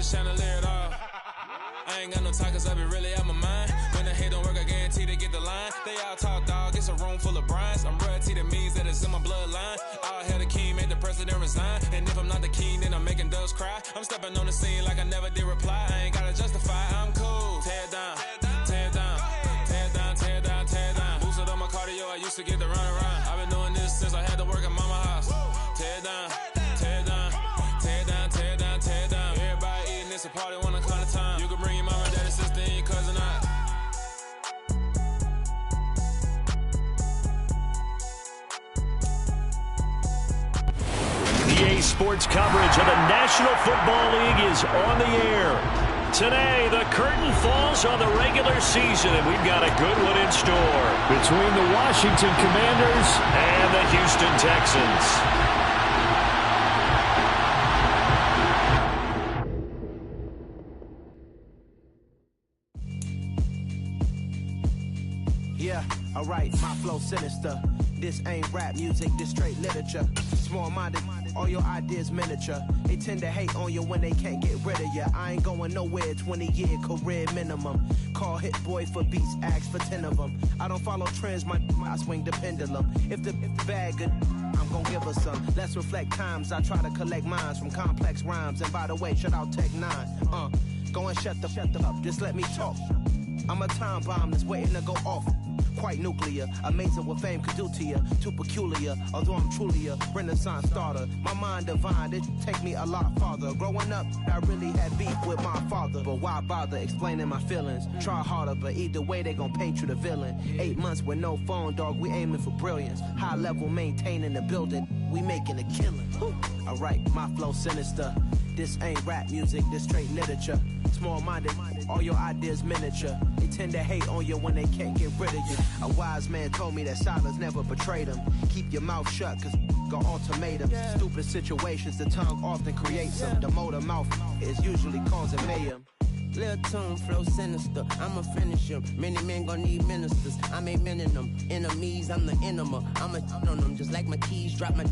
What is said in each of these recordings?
chandelier at all. I ain't got no time 'cause I be really out my mind. When the hate don't work, I guarantee they get the line. They all talk, dog, it's a room full of Bryans. I'm royalty, that means that it's in my bloodline. All hail the king, made the president resign. And if I'm not the king, then I'm making doves cry. I'm stepping on the scene like I never did reply. I ain't gotta justify, I'm cool. Tear down, tear down, tear down, tear down, tear down. Boosted on my cardio, I used to get the run around. I've been doing this since I had to work at mama house. Tear down, tear down, tear down, tear down, tear down. Everybody eating, it's a party when I come to time. You can bring your mama, daddy, sister, and your cousin out. EA Sports coverage of the National Football League is on the air. Today, the curtain falls on the regular season, and we've got a good one in store between the Washington Commanders and the Houston Texans. Yeah, alright, my flow sinister. This ain't rap music, this straight literature. Small-minded, all your ideas miniature. They tend to hate on you when they can't get rid of you. I ain't going nowhere, 20-year career minimum. Call Hit Boy for beats, ask for 10 of them. I don't follow trends, I swing the pendulum. If the bag good, I'm gonna give her some. Let's reflect times, I try to collect minds from complex rhymes. And by the way, shout out Tech 9. Go and shut the up, just let me talk. I'm a time bomb that's waiting to go off. Quite nuclear, amazing what fame could do to you. Too peculiar, although I'm truly a renaissance starter. My mind divine, it take me a lot farther. Growing up, I really had beef with my father. But why bother explaining my feelings? Try harder, but either way they gon' paint you the villain. 8 months with no phone, dog, we aiming for brilliance. High level maintaining the building, we making a killing. Alright, my flow sinister. This ain't rap music, this straight literature. Small-minded, all your ideas miniature. They tend to hate on you when they can't get rid of you. A wise man told me that silence never betrayed him. Keep your mouth shut, 'cause got ultimatums. Stupid situations, the tongue often creates them. The motor mouth is usually causing mayhem. Lil' tune, flow sinister, I'ma finish him. Many men gon' need ministers, I ain't mending them. Enemies, I'm the enema, I'ma on them. Just like my keys, drop my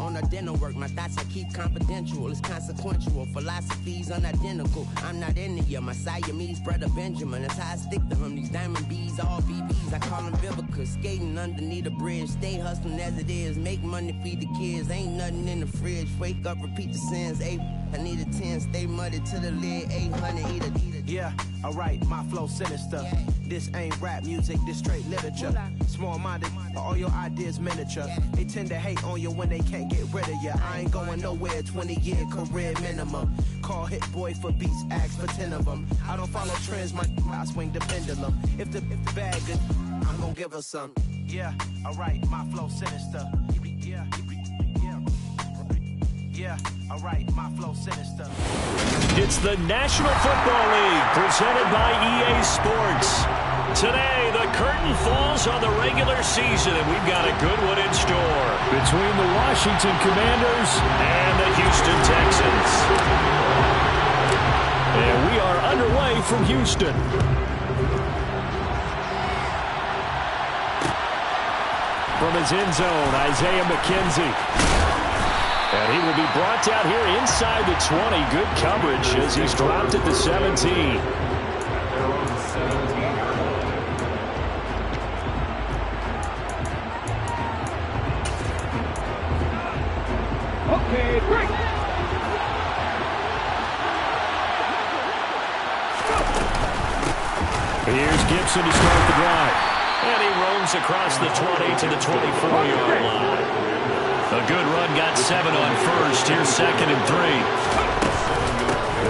on the dinner work. My thoughts I keep confidential, it's consequential. Philosophies unidentical, I'm not into you. My Siamese brother Benjamin, that's how I stick to him. These diamond bees, all BBs, I call them Vivica. Skating underneath the bridge, stay hustling as it is. Make money, feed the kids, ain't nothing in the fridge. Wake up, repeat the sins, I need a 10, stay muddy to the lid, 800, eat a. Yeah, alright, my flow sinister. This ain't rap music, this straight literature. Small-minded, all your ideas miniature. They tend to hate on you when they can't get rid of you. I ain't going nowhere, 20-year career minimum. Call Hit Boy for beats, ask for 10 of them. I don't follow trends, I swing the pendulum. If the bag good, I'm gonna give her some. Yeah, alright, my flow sinister. Yeah, alright, my flow sinister. It's the National Football League presented by EA Sports. Today, the curtain falls on the regular season, and we've got a good one in store between the Washington Commanders and the Houston Texans. And we are underway from Houston. From his end zone, Isaiah McKenzie. And he will be brought down here inside the 20. Good coverage as he's dropped at the 17. Okay, break. Here's Gibson to start the drive. And he roams across the 20 to the 24-yard line. A good run, got 7 on first. Here's 2nd and 3.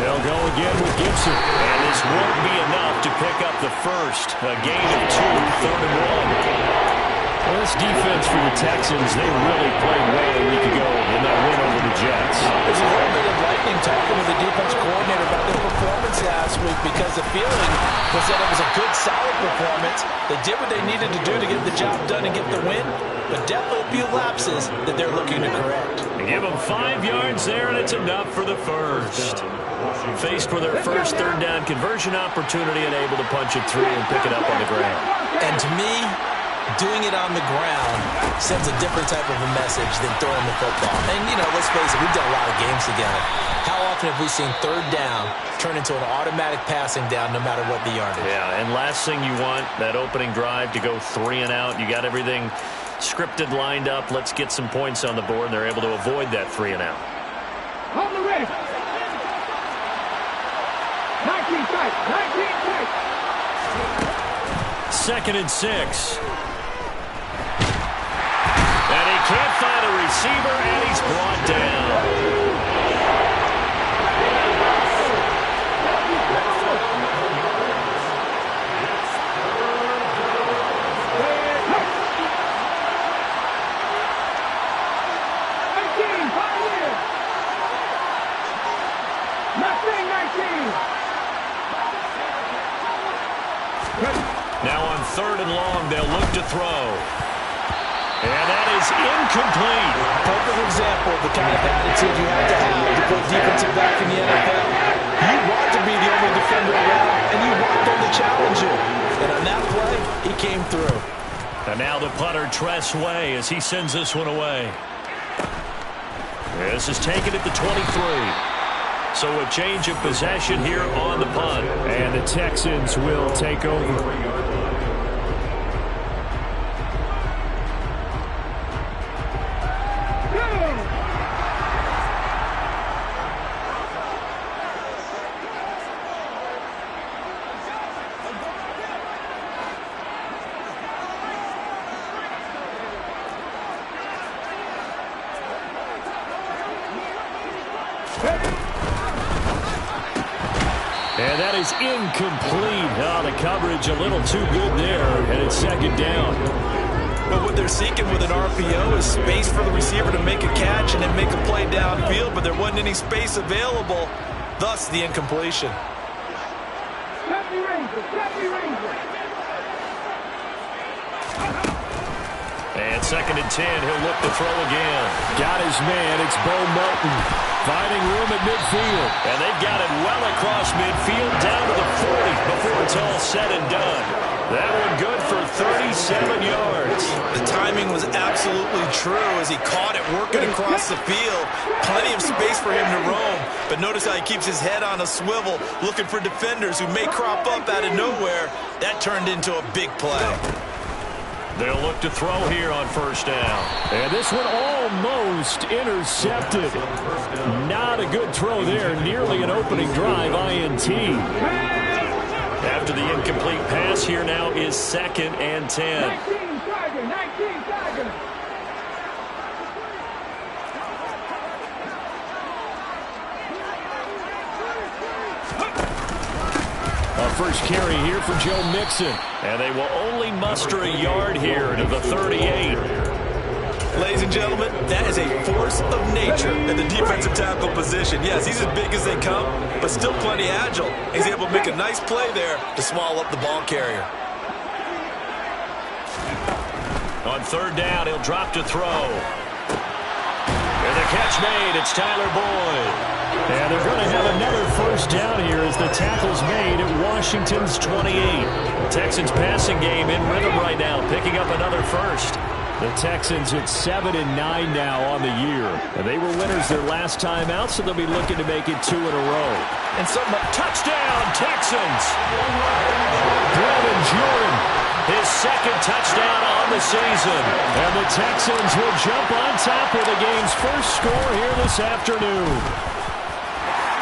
They'll go again with Gibson. And this won't be enough to pick up the first. A gain of 2, 3rd and 1. Well, this defense for the Texans, they really played well a week ago in that win over the Jets. There's a little bit of lightning talking with the defense coordinator about their performance last week, because the feeling was that it was a good, solid performance. They did what they needed to do to get the job done and get the win, but definitely a few lapses that they're looking to correct. Give them 5 yards there, and it's enough for the first. Faced with their first 3rd down conversion opportunity and able to punch it through and pick it up on the ground. And to me, doing it on the ground sends a different type of a message than throwing the football. And, let's face it, we've done a lot of games together. How often have we seen third down turn into an automatic passing down no matter what the yardage? Yeah, and last thing you want, that opening drive to go 3 and out. You got everything scripted, lined up. Let's get some points on the board, and they're able to avoid that 3 and out. On the ready. 19 tight. 19 tight. 2nd and 6. And he can't find a receiver, and he's brought down. Now on 3rd and long, they'll look to throw. And that is incomplete. Perfect example of the kind of attitude you have to play defensive back in the NFL. You want to be the only defender around, and you want them to challenge you. And on that play, he came through. And now the punter, Tress Way, as he sends this one away. This is taken at the 23. So a change of possession here on the punt. And the Texans will take over. And that is incomplete. Oh, the coverage a little too good there, and it's 2nd down. But what they're seeking with an RPO is space for the receiver to make a catch and then make a play downfield, but there wasn't any space available, thus the incompletion. And 2nd and 10, he'll look to throw again. Got his man, it's Bo Melton. Finding room at midfield. And they've got it well across midfield down to the 40 before it's all said and done. That one good for 37 yards. The timing was absolutely true as he caught it working across the field. Plenty of space for him to roam. But notice how he keeps his head on a swivel, looking for defenders who may crop up out of nowhere. That turned into a big play. They'll look to throw here on 1st down. And this one almost intercepted. Not a good throw there. Nearly an opening drive INT. After the incomplete pass, here now is 2nd and 10. 19 Tiger. First carry here for Joe Mixon. And they will only muster a yard here to the 38. Ladies and gentlemen, that is a force of nature in the defensive tackle position. Yes, he's as big as they come, but still plenty agile. He's able to make a nice play there to swallow up the ball carrier. On 3rd down, he'll drop to throw. And the catch made. It's Tyler Boyd. And they're going to have another 1st down here as the tackle's made at Washington's 28. The Texans passing game in rhythm right now, picking up another 1st. The Texans at 7-9 now on the year. And they were winners their last time out, so they'll be looking to make it 2 in a row. And touchdown, Texans! Brevin Jordan, his 2nd touchdown on the season. And the Texans will jump on top with the game's first score here this afternoon.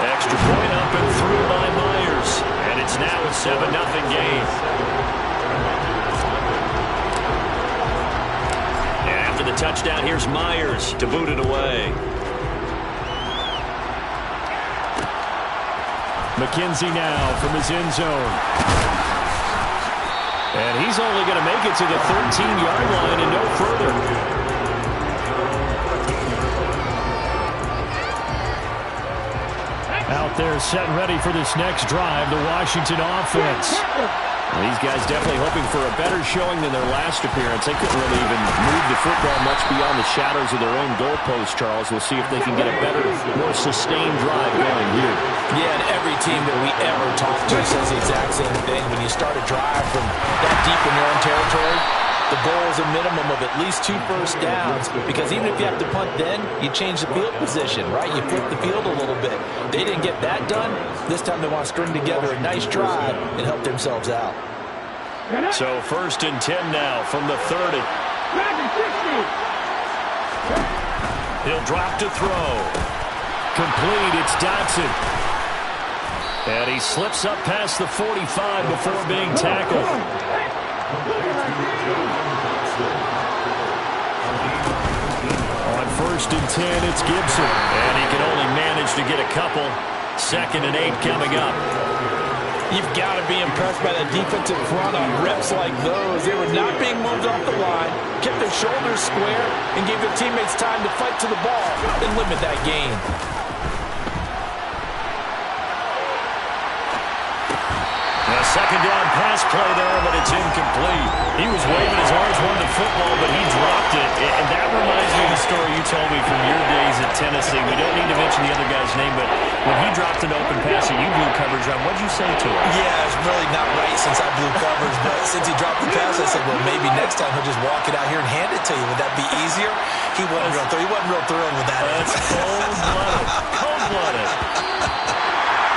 Extra point up and through by Myers. And it's now a 7-0 game. And after the touchdown, here's Myers to boot it away. McKenzie now from his end zone. And he's only going to make it to the 13-yard line and no further. Out there set and ready for this next drive, the Washington offense. Well, these guys definitely hoping for a better showing than their last appearance. They couldn't really even move the football much beyond the shadows of their own goalpost, Charles. We'll see if they can get a better, more sustained drive going here. Yeah, and every team that we ever talk to says the exact same thing. When you start a drive from that deep in your own territory, The goal is a minimum of at least 2 first downs, because even if you have to punt then, you change the field position, right? You flip the field a little bit. They didn't get that done. This time they want to string together a nice drive and help themselves out. So 1st and 10 now from the 30. He'll drop to throw. Complete, it's Dotson. And he slips up past the 45 before being tackled. On 1st and 10, it's Gibson. And he can only manage to get a couple. 2nd and 8 coming up. You've got to be impressed by the defensive front on reps like those. They were not being moved off the line, kept their shoulders square, and gave their teammates time to fight to the ball and limit that gain. A 2nd down pass play there, but it's incomplete. He was waving his arms, wanting the football, but he dropped it. And that reminds me of the story you told me from your days at Tennessee. We don't need to mention the other guy's name, but when he dropped an open pass and you blew coverage on, what did you say to him? Yeah, it's really not right since I blew coverage, but since he dropped the pass, I said, well, maybe next time he'll just walk it out here and hand it to you. Would that be easier? He wasn't real thrilled with that. That's cold-blooded. Cold-blooded.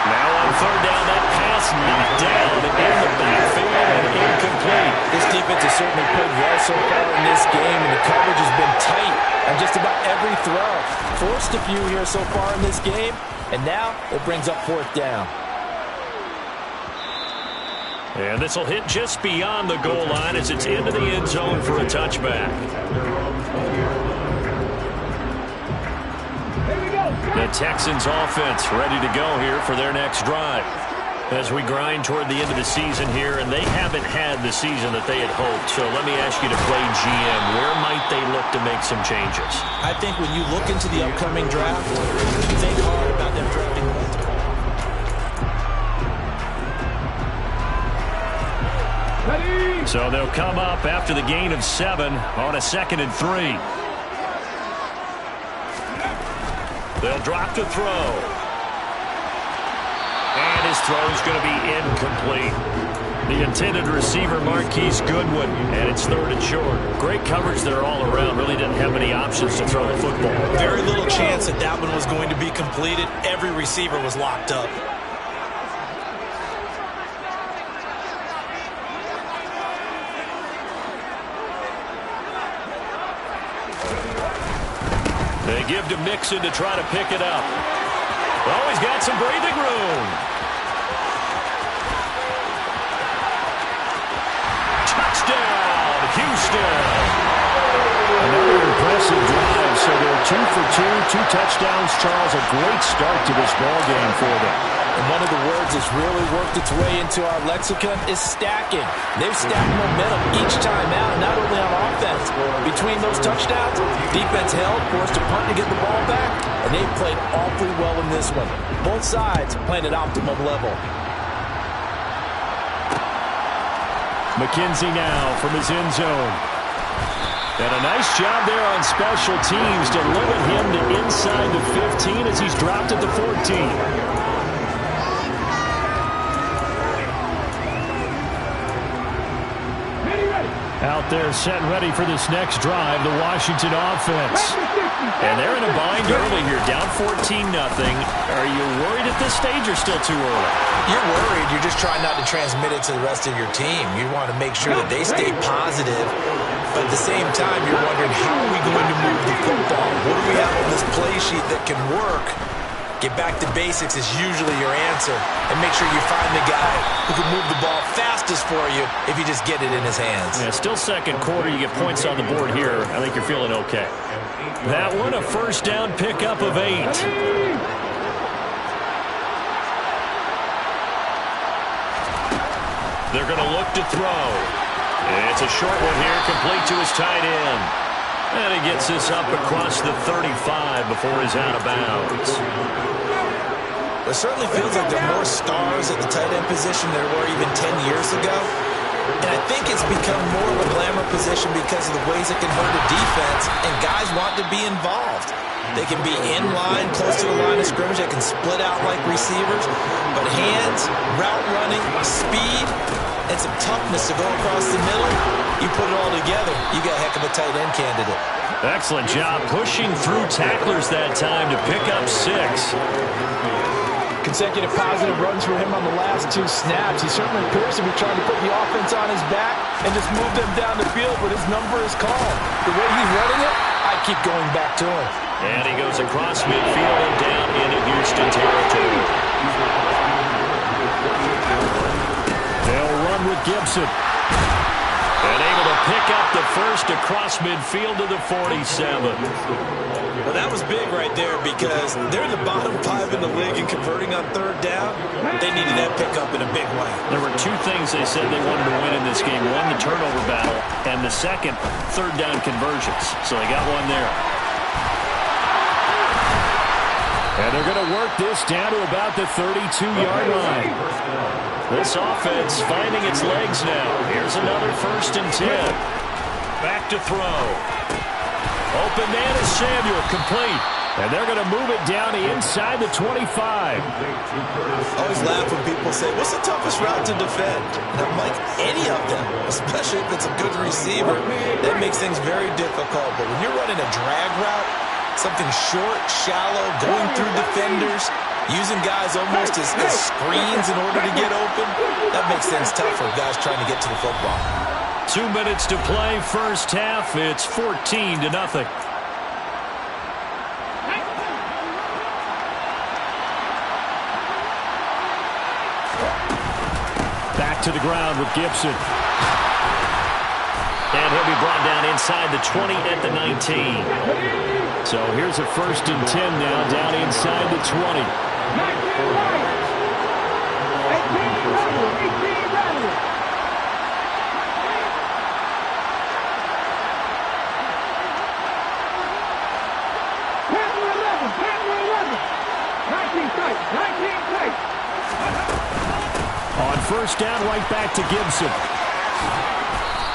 Now on 3rd down, that pass knocked down in the backfield and incomplete. This defense has certainly played well so far in this game, and the coverage has been tight on just about every throw. Forced a few here so far in this game, and now it brings up 4th down. And this will hit just beyond the goal line as it's into the end zone for a touchback. The Texans offense ready to go here for their next drive. As we grind toward the end of the season here, and they haven't had the season that they had hoped. So let me ask you to play GM. Where might they look to make some changes? I think when you look into the upcoming draft, think hard about them drafting multiple. So they'll come up after the gain of 7 on a 2nd and 3. They'll drop to throw. And his throw's going to be incomplete. The intended receiver, Marquise Goodwin, and it's 3rd and short. Great coverage there all around. Really didn't have many options to throw the football. Very little chance that that one was going to be completed. Every receiver was locked up. They give to Mixon to try to pick it up. Oh, he's got some breathing room. Touchdown, Houston. Another impressive drive. So they're 2 for 2, 2 touchdowns. Charles, a great start to this ball game for them. And one of the words that's really worked its way into our lexicon is stacking. They've stacked momentum each time out, not only on offense. Between those touchdowns, defense held, forced a punt to get the ball back, and they've played awfully well in this one. Both sides playing at optimum level. McKenzie now from his end zone. And a nice job there on special teams to limit him to inside the 15 as he's dropped at the 14. Out there set ready for this next drive, the Washington offense. And they're in a bind early here, down 14-0. Are you worried at this stage or still too early? You're worried. You're just trying not to transmit it to the rest of your team. You want to make sure that they stay positive. But at the same time, you're wondering, how are we going to move the football? What do we have on this play sheet that can work? Get back to basics is usually your answer. And make sure you find the guy who can move the ball fastest for you if you just get it in his hands. Yeah, still 2nd quarter. You get points on the board here. I think you're feeling okay. That one, a 1st down pickup of 8. They're going to look to throw. It's a short one here, complete to his tight end. And he gets this up across the 35 before he's out of bounds. It certainly feels like there are more stars at the tight end position than there were even 10 years ago. And I think it's become more of a glamour position because of the ways it can hurt a defense, and guys want to be involved. They can be in line, close to the line of scrimmage. They can split out like receivers. But hands, route running, speed, and some toughness to go across the middle. You put it all together, you got a heck of a tight end candidate. Excellent job pushing through tacklers that time to pick up 6. Consecutive positive runs for him on the last 2 snaps. He certainly appears to be trying to put the offense on his back and just move them down the field when his number is called. The way he's running it, I keep going back to him. And he goes across midfield and down into Houston territory. They'll run with Gibson. And able to pick up the first across midfield to the 47. Well, that was big right there because they're in the bottom 5 in the league in converting on 3rd down. They needed that pickup in a big way. There were 2 things they said they wanted to win in this game. One, the turnover battle, and the second, 3rd down conversions. So they got one there. And they're going to work this down to about the 32-yard line. This offense finding its legs now. Here's another 1st and 10. Back to throw. Open man is Samuel, complete. And they're going to move it down inside the 25. Always laugh when people say, what's the toughest route to defend? And I'm like, any of them, especially if it's a good receiver. That makes things very difficult. But when you're running a drag route, something short, shallow, going through defenders, using guys almost as screens in order to get open, that makes things tough for guys trying to get to the football. 2 minutes to play, first half. It's 14-0. Back to the ground with Gibson. And he'll be brought down inside the 20 at the 19. So here's a 1st and 10 now, down inside the 20. 19 tight. On 1st down, right back to Gibson.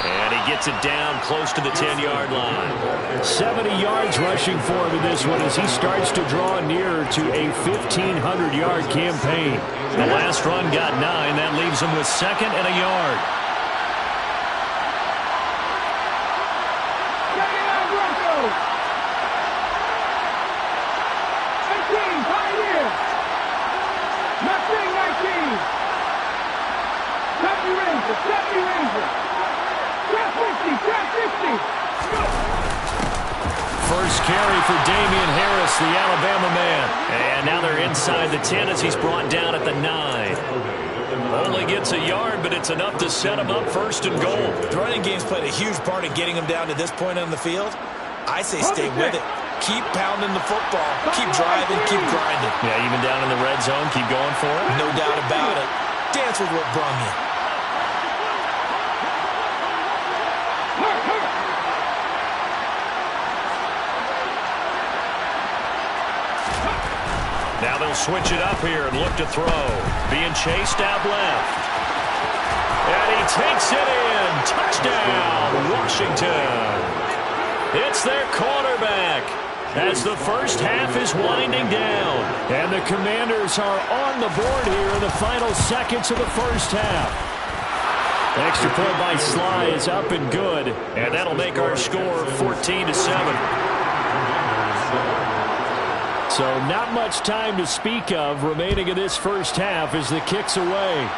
And he gets it down close to the 10-yard line. 70 yards rushing for him in this one as he starts to draw nearer to a 1,500-yard campaign. The last run got 9. That leaves him with 2nd and a yard. First carry for Damian Harris, the Alabama man. And now they're inside the 10 as he's brought down at the 9. Only gets a yard, but it's enough to set him up 1st and goal. The running game's played a huge part in getting him down to this point on the field. I say stay with it. Keep pounding the football. Keep driving. Keep grinding. Yeah, even down in the red zone, keep going for it. No doubt about it. Dance with what brung you. Now they'll switch it up here and look to throw. Being chased out left. And he takes it in. Touchdown, Washington. It's their quarterback as the first half is winding down. And the Commanders are on the board here in the final seconds of the first half. The extra point by Sly is up and good. And that'll make our score 14-7. So not much time to speak of remaining in this first half as the kick's away.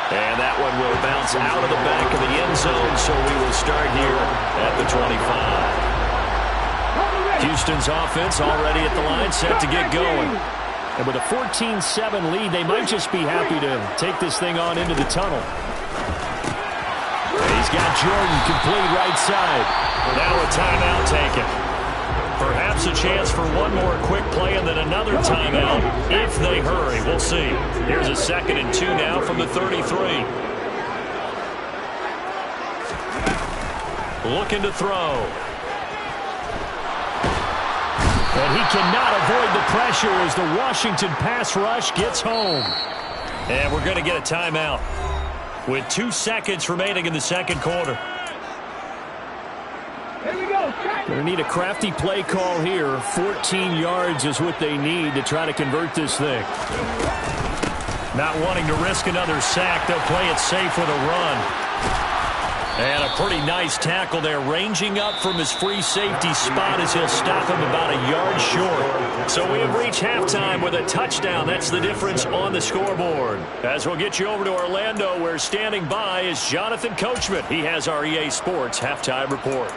And that one will bounce out of the back of the end zone, so we will start here at the 25. Houston's offense already at the line, set to get going. And with a 14-7 lead, they might just be happy to take this thing on into the tunnel. And he's got Jordan complete right side. Now a timeout taken. Perhaps a chance for one more quick play and then another timeout if they hurry. We'll see. Here's a 2nd and 2 now from the 33. Looking to throw. And he cannot avoid the pressure as the Washington pass rush gets home. And we're going to get a timeout with 2 seconds remaining in the second quarter. Going to need a crafty play call here. 14 yards is what they need to try to convert this thing. Not wanting to risk another sack, they'll play it safe with a run. And a pretty nice tackle there, ranging up from his free safety spot as he'll stop him about a yard short. So we have reached halftime with a touchdown. That's the difference on the scoreboard. As we'll get you over to Orlando, where standing by is Jonathan Coachman. He has our EA Sports halftime report.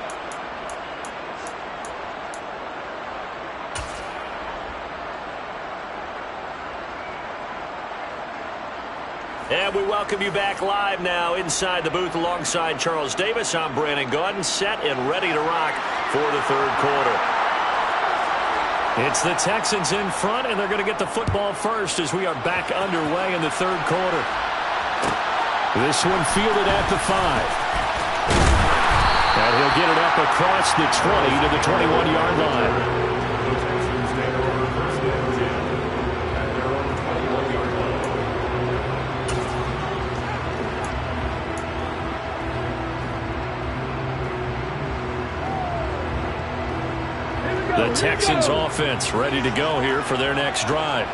And we welcome you back live now inside the booth alongside Charles Davis. I'm Brandon Gaudin, set and ready to rock for the third quarter. It's the Texans in front, and they're going to get the football first as we are back underway in the third quarter. This one fielded at the 5. And he'll get it up across the 20 to the 21-yard line. The Texans offense ready to go here for their next drive.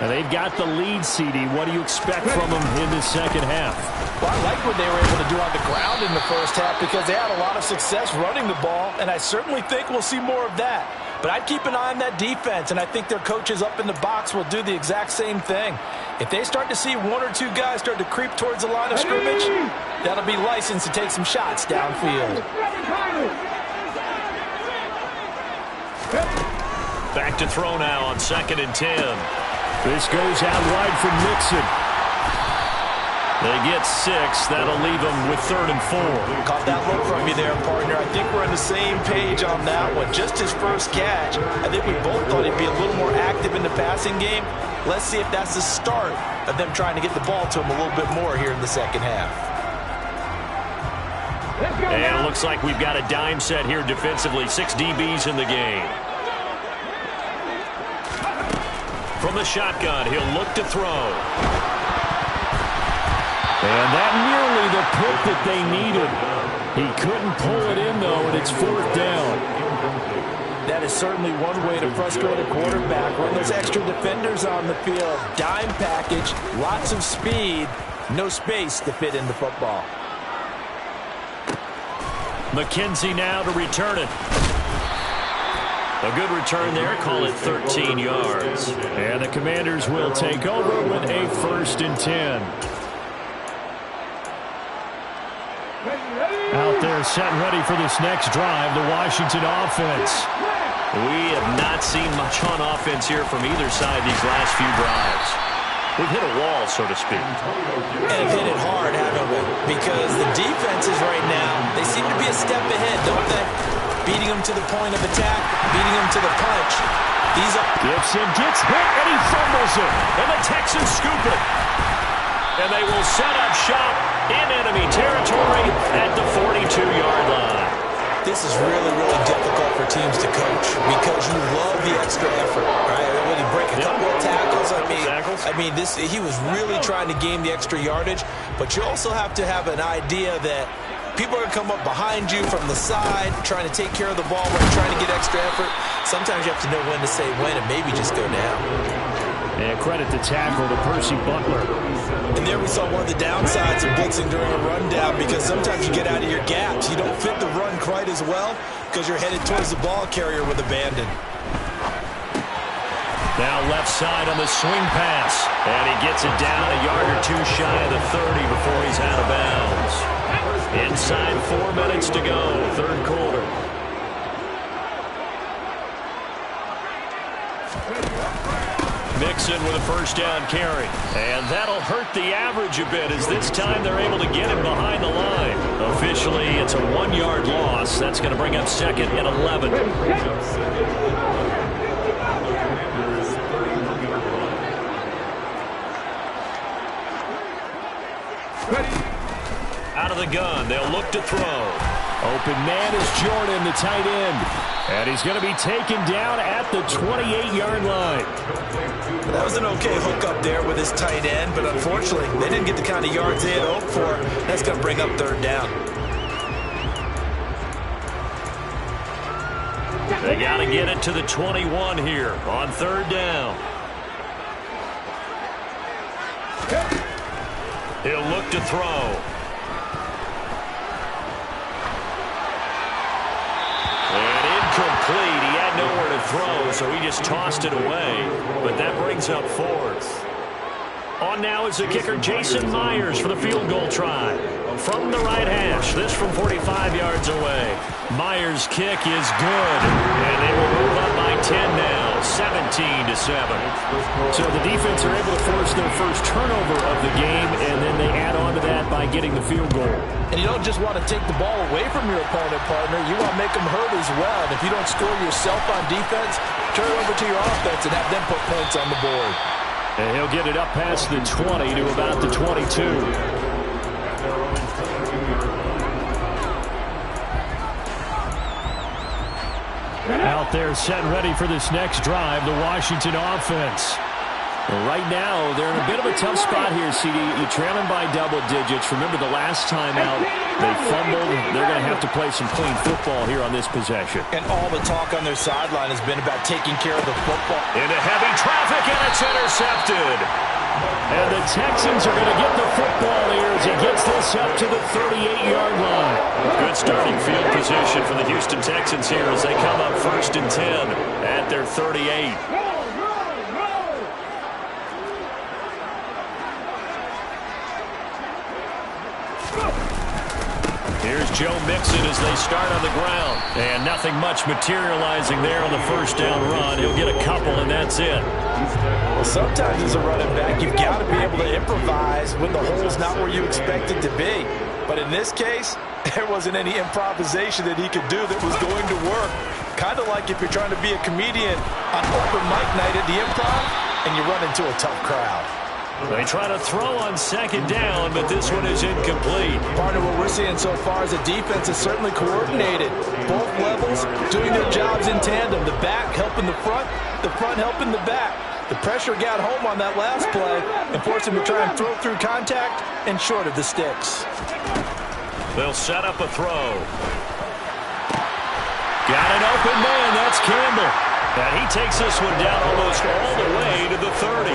And they've got the lead, CD. What do you expect from them in the second half? Well, I like what they were able to do on the ground in the first half because they had a lot of success running the ball, and I certainly think we'll see more of that. But I'd keep an eye on that defense, and I think their coaches up in the box will do the exact same thing. If they start to see one or two guys start to creep towards the line of scrimmage, that'll be licensed to take some shots downfield. Back to throw now on 2nd and 10. This goes out wide from Mixon. They get 6. That'll leave them with 3rd and 4. Caught that look from you there, partner. I think we're on the same page on that one. Just his first catch. I think we both thought he'd be a little more active in the passing game. Let's see if that's the start of them trying to get the ball to him a little bit more here in the second half. And it looks like we've got a dime set here defensively. 6 DBs in the game. From the shotgun, he'll look to throw. And that nearly the pick that they needed. He couldn't pull it in, though, and it's 4th down. That is certainly one way to frustrate a quarterback. Run those extra defenders on the field. Dime package, lots of speed, no space to fit in the football. McKenzie now to return it. A good return there. Call it 13 yards. And the Commanders will take over with a 1st and 10. Out there set and ready for this next drive, the Washington offense. We have not seen much on offense here from either side these last few drives. We've hit a wall, so to speak. And hit it hard, haven't we? Because the defenses right now, they seem to be a step ahead, don't they? Beating them to the point of attack, beating them to the punch. These are Gibson gets hit, and he fumbles it. And the Texans scoop it. And they will set up shop in enemy territory at the 42-yard line. This is really, really difficult for teams to coach because you love the extra effort, right? When you break a couple of tackles, he was really trying to gain the extra yardage, but you also have to have an idea that people are going to come up behind you from the side, trying to take care of the ball when you're trying to get extra effort. Sometimes you have to know when to say when and maybe just go down. And credit the tackle to Percy Butler. And there we saw one of the downsides of blitzing during a rundown because sometimes you get out of your gaps. You don't fit the run quite as well because you're headed towards the ball carrier with abandon. Now left side on the swing pass. And he gets it down a yard or two shy of the 30 before he's out of bounds. Inside 4 minutes to go, third quarter. Mixon with a first down carry. And that'll hurt the average a bit as this time they're able to get him behind the line. Officially, it's a 1-yard loss. That's going to bring up 2nd and 11. Out of the gun, they'll look to throw. Open man is Jordan, the tight end. And he's going to be taken down at the 28-yard line. That was an okay hookup there with his tight end, but unfortunately, they didn't get the kind of yards they had hoped for. That's going to bring up 3rd down. They got to get it to the 21 here on 3rd down. He'll look to throw. And incomplete. He had nowhere to throw, so he just tossed it away. But that brings up fourth. On now is the kicker, Jason Myers, for the field goal try. From the right hash, this from 45 yards away. Myers' kick is good, and they will move up by 10 now, 17-7. So the defense are able to force their first turnover of the game, and then they add on to that by getting the field goal. And you don't just want to take the ball away from your opponent, partner. You want to make them hurt as well. And if you don't score yourself on defense, turn it over to your offense and have them put points on the board. And he'll get it up past the 20 to about the 22. Out there set and ready for this next drive, the Washington offense. Right now, they're in a bit of a tough spot here, CD. You're trailing by double digits. Remember the last time out, they fumbled. They're going to have to play some clean football here on this possession. And all the talk on their sideline has been about taking care of the football. Into heavy traffic, and it's intercepted. And the Texans are going to get the football here as he gets this up to the 38-yard line. Good starting field position for the Houston Texans here as they come up 1st and 10 at their 38. Here's Joe Mixon as they start on the ground. And nothing much materializing there on the first down run. He'll get a couple, and that's it. Well, sometimes as a running back, you've got to be able to improvise when the hole's not where you expect it to be. But in this case, there wasn't any improvisation that he could do that was going to work. Kind of like if you're trying to be a comedian on open mic night at the Improv and you run into a tough crowd. They try to throw on 2nd down, but this one is incomplete. Partner, what we're seeing so far is the defense is certainly coordinated. Both levels doing their jobs in tandem. The back helping the front helping the back. The pressure got home on that last play and forced him to try and throw through contact and short of the sticks. They'll set up a throw. Got an open man. That's Campbell. And he takes this one down almost all the way to the 30.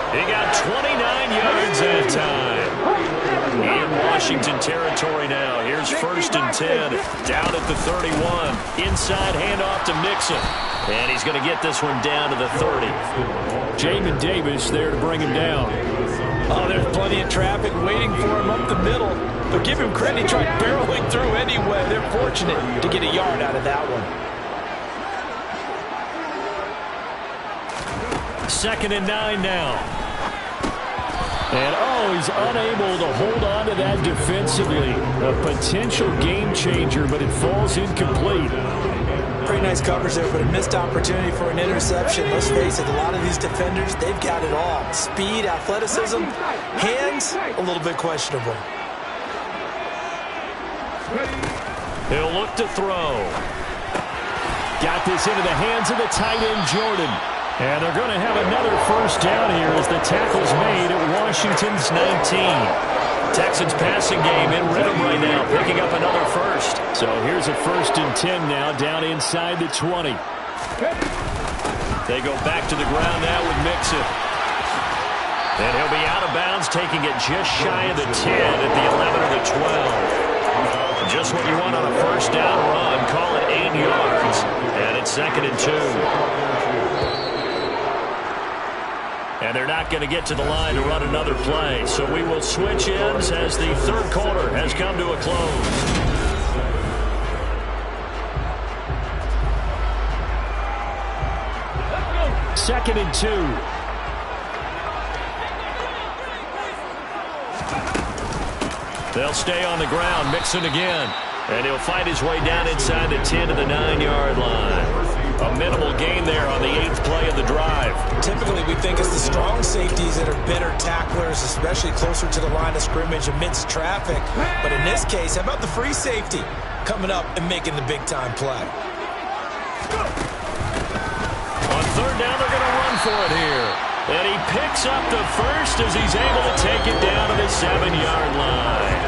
He got 29 yards that time. In Washington territory now. Here's 1st and 10. Down at the 31. Inside handoff to Mixon. And he's going to get this one down to the 30. Jamin Davis there to bring him down. Oh, there's plenty of traffic waiting for him up the middle. But give him credit, he tried barreling through anyway. They're fortunate to get a yard out of that one. 2nd and 9 now. And, he's unable to hold on to that defensively. A potential game changer, but it falls incomplete. Pretty nice coverage there, but a missed opportunity for an interception. Let's face it, a lot of these defenders, they've got it all. Speed, athleticism, hands, a little bit questionable. He'll look to throw. Got this into the hands of the tight end, Jordan. And they're going to have another first down here as the tackle's made at Washington's 19. Texans passing game in rhythm right now, picking up another first. So here's a 1st and 10 now, down inside the 20. They go back to the ground now with Mixon. And he'll be out of bounds, taking it just shy of the 10 at the 11 or the 12. Just what you want on a first down run. Call it 8 yards. And it's 2nd and 2. And they're not going to get to the line to run another play. So we will switch ends as the 3rd quarter has come to a close. Second and 2. They'll stay on the ground. Mixon again. And he'll fight his way down inside the 10 to the 9-yard line. A minimal gain there on the 8th play of the drive. Typically, we think it's the strong safeties that are better tacklers, especially closer to the line of scrimmage amidst traffic. But in this case, how about the free safety coming up and making the big-time play? On 3rd down, they're going to run for it here. And he picks up the first as he's able to take it down to the 7-yard line.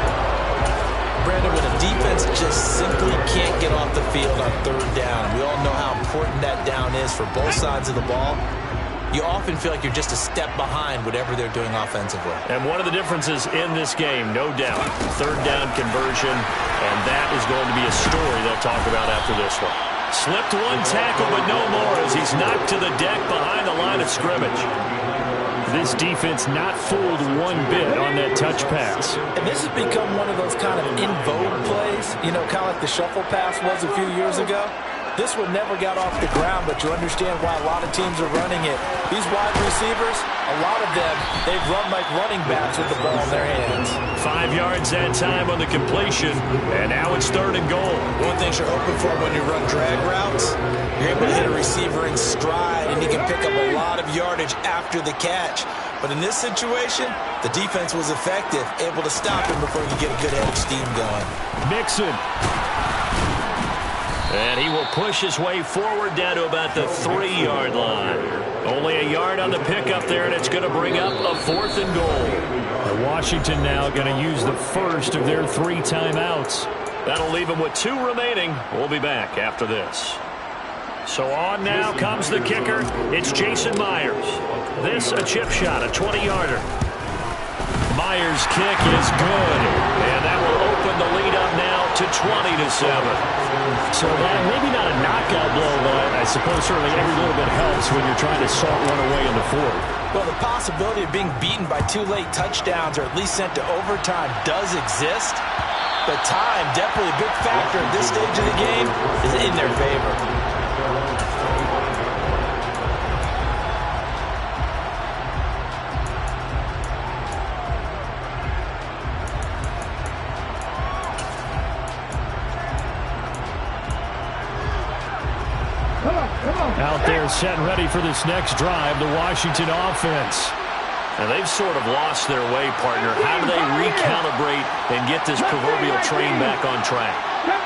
Brandon, when a defense just simply can't get off the field on 3rd down, we all know how important that down is for both sides of the ball. you often feel like you're just a step behind whatever they're doing offensively. And one of the differences in this game, no doubt, third down conversion, and that is going to be a story they'll talk about after this one. Slipped one tackle, but no more as he's knocked to the deck behind the line of scrimmage. This defense not fooled one bit on that touch pass. And this has become one of those kind of in vogue plays, you know, kind of like the shuffle pass was a few years ago. This one never got off the ground, but you understand why a lot of teams are running it. These wide receivers, a lot of them, they've run like running backs with the ball in their hands. 5 yards that time on the completion, and now it's 3rd and goal. One thing you're open for when you run drag routes, you're able to hit a receiver in stride, and he can pick up a lot of yardage after the catch. But in this situation, the defense was effective, able to stop him before he could get a good head of steam going. Mixon. And he will push his way forward down to about the 3-yard line. Only a yard on the pickup there, and it's going to bring up a 4th and goal. And Washington now going to use the first of their 3 timeouts. That'll leave them with 2 remaining. We'll be back after this. So on now comes the kicker. It's Jason Myers. This a chip shot, a 20-yarder. Myers' kick is good, and that will open the lead up now to 20-7. So that maybe not a knockout blow, but I suppose certainly every little bit helps when you're trying to salt one away in the 4th. Well, the possibility of being beaten by 2 late touchdowns or at least sent to overtime does exist, but time, definitely a big factor at this stage of the game, is in their favor. Out there set and ready for this next drive, the Washington offense. And they've sort of lost their way, partner. How do they recalibrate and get this proverbial train back on track?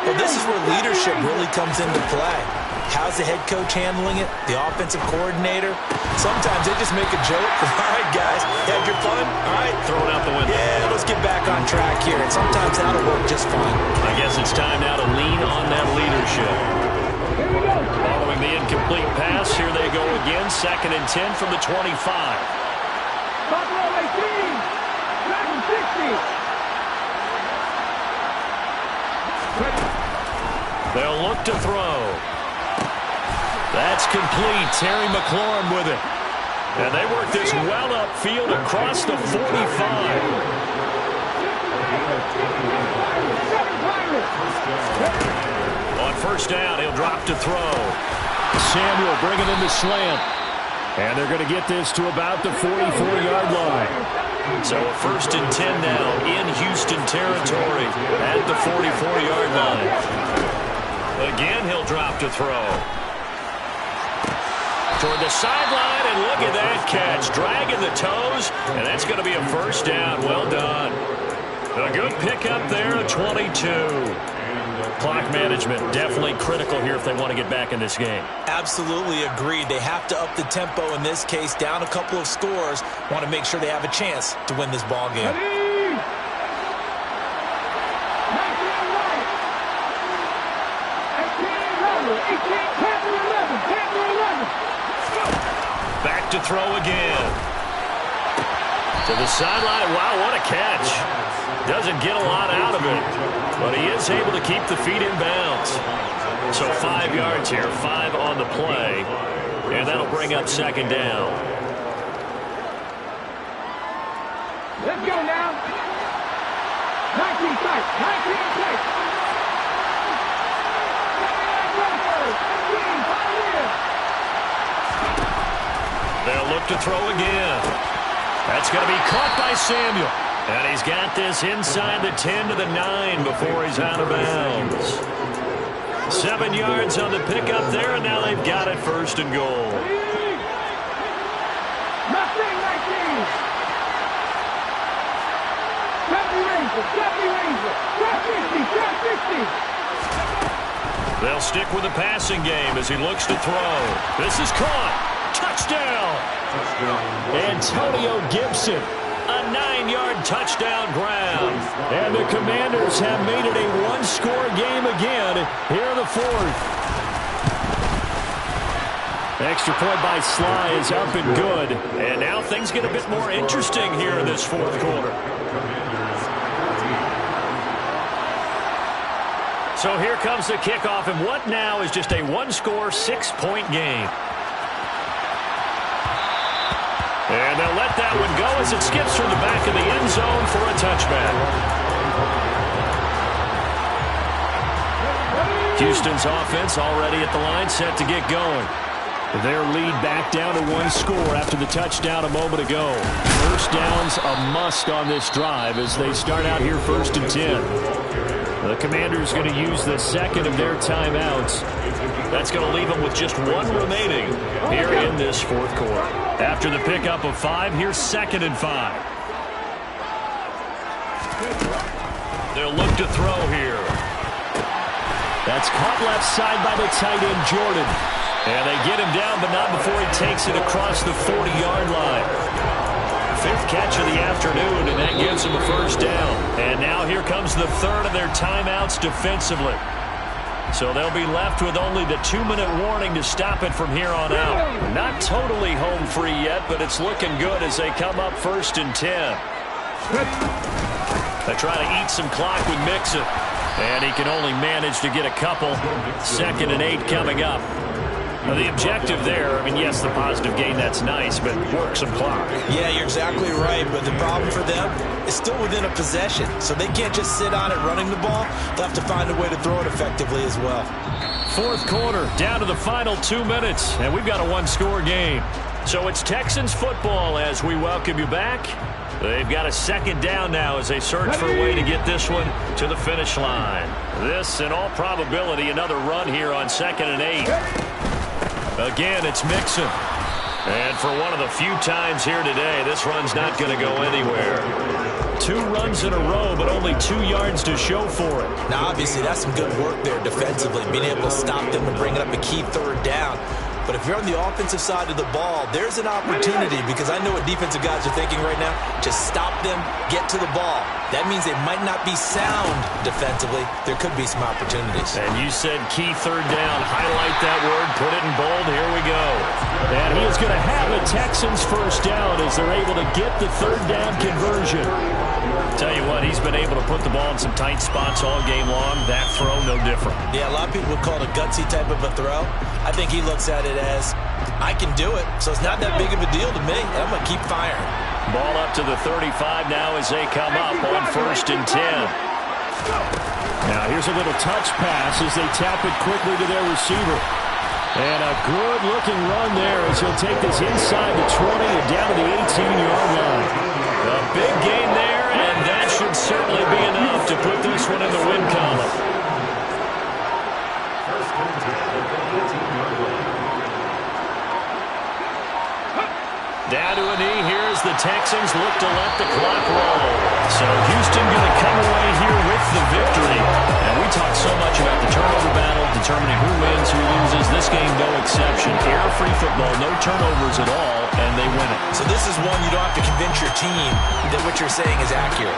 Well, this is where leadership really comes into play. How's the head coach handling it? The offensive coordinator? Sometimes they just make a joke. All right, guys, you had your fun? All right. Throw it out the window. Yeah, let's get back on track here. And sometimes that'll work just fine. I guess it's time now to lean on that leadership. Following the incomplete pass, here they go again. 2nd and 10 from the 25. Buffalo 18, Dragon 60. They'll look to throw. That's complete. Terry McLaurin with it. And they work this well upfield across the 45. On 1st down, he'll drop to throw. Samuel bringing in the slant. And they're going to get this to about the 44-yard line. So a 1st and 10 now in Houston territory at the 44-yard line. Again, he'll drop to throw. Toward the sideline, and look at that catch. Dragging the toes, and that's going to be a 1st down. Well done. A good pickup there at 22. Clock management definitely critical here if they want to get back in this game. Absolutely agreed. They have to up the tempo in this case, down a couple of scores. Want to make sure they have a chance to win this ball game. Back to throw again. To the sideline. Wow, what a catch. Doesn't get a lot out of it, but he is able to keep the feet in bounds. So 5 yards here, 5 on the play, and that'll bring up 2nd down. Let's go now. 19 tight, 19 tight. They'll look to throw again. That's going to be caught by Samuel. And he's got this inside the 10 to the 9 before he's out of bounds. 7 yards on the pickup there, and now they've got it 1st and goal. They'll stick with the passing game as he looks to throw. This is caught. Touchdown. Antonio Gibson. A 9-yard touchdown grab. And the Commanders have made it a 1-score game again here in the 4th. Extra point by Sly is up and good. And now things get a bit more interesting here in this fourth quarter. So here comes the kickoff, and what now is just a one-score, 6-point game. And they'll let that one go as it skips through the back of the end zone for a touchback. Houston's offense already at the line, set to get going. Their lead back down to one score after the touchdown a moment ago. First down's a must on this drive as they start out here 1st and 10. The Commanders going to use the second of their timeouts. That's going to leave them with just one remaining here in this fourth quarter. After the pickup of 5, here's 2nd and 5. They'll look to throw here. That's caught left side by the tight end, Jordan. And they get him down, but not before he takes it across the 40-yard line. 5th catch of the afternoon, and that gives him a first down. And now here comes the 3rd of their timeouts defensively. So they'll be left with only the 2-minute warning to stop it from here on out. Not totally home free yet, but it's looking good as they come up 1st and 10. They try to eat some clock with Mixon. And he can only manage to get a couple. 2nd and 8 coming up. Now, the objective there, I mean, yes, the positive gain, that's nice, but work some clock. Yeah, you're exactly right, but the problem for them is still within a possession, so they can't just sit on it running the ball. They'll have to find a way to throw it effectively as well. Fourth quarter, down to the final 2 minutes, and we've got a one-score game. So it's Texans football as we welcome you back. They've got a 2nd down now as they search for a way to get this one to the finish line. This, in all probability, another run here on 2nd and 8. Again, it's Mixon. And for one of the few times here today, this run's not going to go anywhere. 2 runs in a row, but only 2 yards to show for it. Now, obviously, that's some good work there defensively, being able to stop them and bring it up a key 3rd down. But if you're on the offensive side of the ball, there's an opportunity, because I know what defensive guys are thinking right now. Just stop them, get to the ball. That means they might not be sound defensively. There could be some opportunities. And you said key 3rd down. Highlight that word. Put it in bold. Here we go. And he is going to have a Texans first down as they're able to get the 3rd down conversion. Tell you what, he's been able to put the ball in some tight spots all game long. That throw, no different. Yeah, a lot of people would call it a gutsy type of a throw. I think he looks at it as, I can do it, so it's not that big of a deal to me, and I'm going to keep firing. Ball up to the 35 now as they come up on 1st and 10. Now here's a little touch pass as they tap it quickly to their receiver. And a good-looking run there as he'll take this inside the 20 and down to the 18-yard line. A big gain there, and that should certainly be enough to put this one in the win column. Down to a knee here as the Texans look to let the clock roll. So Houston going to come away here with the victory. And we talk so much about the turnover battle, determining who wins, who loses. This game, no exception. Error-free football, no turnovers at all, and they win it. So this is one you don't have to convince your team that what you're saying is accurate.